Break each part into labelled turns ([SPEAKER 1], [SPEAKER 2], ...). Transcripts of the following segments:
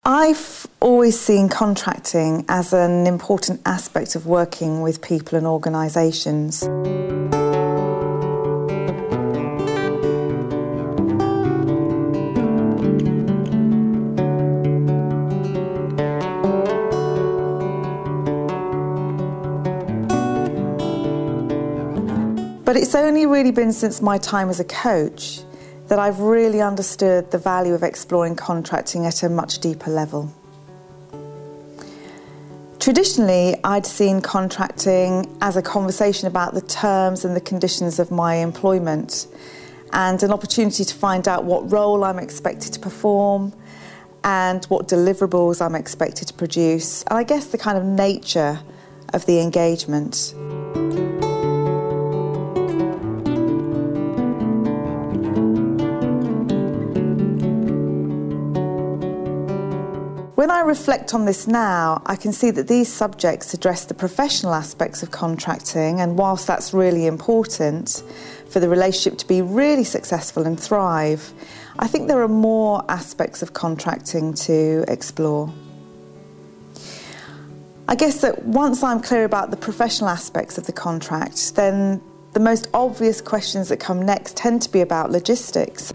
[SPEAKER 1] I've always seen contracting as an important aspect of working with people and organisations. But it's only really been since my time as a coach that I've really understood the value of exploring contracting at a much deeper level. Traditionally, I'd seen contracting as a conversation about the terms and the conditions of my employment and an opportunity to find out what role I'm expected to perform and what deliverables I'm expected to produce, and I guess the kind of nature of the engagement. When I reflect on this now, I can see that these subjects address the professional aspects of contracting, and whilst that's really important for the relationship to be really successful and thrive, I think there are more aspects of contracting to explore. I guess that once I'm clear about the professional aspects of the contract, then the most obvious questions that come next tend to be about logistics.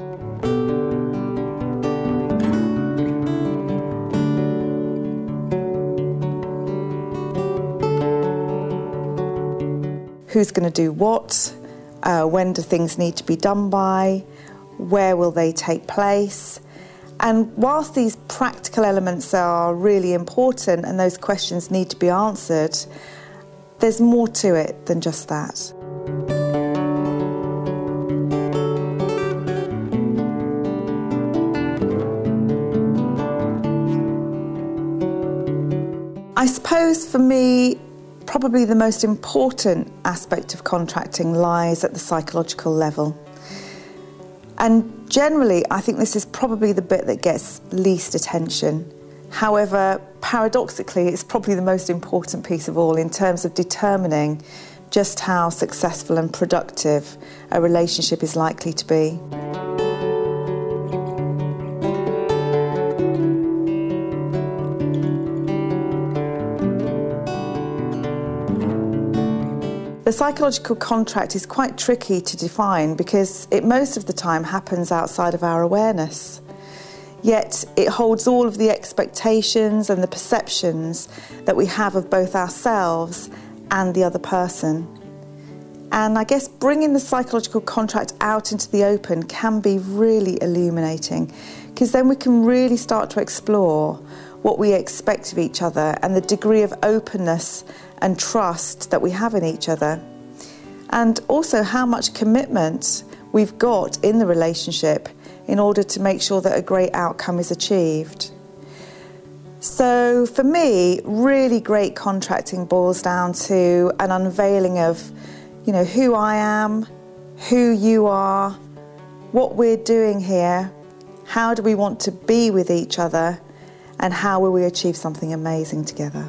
[SPEAKER 1] Who's going to do what? When do things need to be done by? Where will they take place? And whilst these practical elements are really important and those questions need to be answered, there's more to it than just that. I suppose for me, probably the most important aspect of contracting lies at the psychological level. And generally, I think this is probably the bit that gets least attention. However, paradoxically, it's probably the most important piece of all in terms of determining just how successful and productive a relationship is likely to be. The psychological contract is quite tricky to define because it most of the time happens outside of our awareness. Yet it holds all of the expectations and the perceptions that we have of both ourselves and the other person. And I guess bringing the psychological contract out into the open can be really illuminating, because then we can really start to explore what we expect of each other and the degree of openness and trust that we have in each other, and also how much commitment we've got in the relationship in order to make sure that a great outcome is achieved. So for me, really great contracting boils down to an unveiling of, who I am, who you are, what we're doing here, how do we want to be with each other, and how will we achieve something amazing together.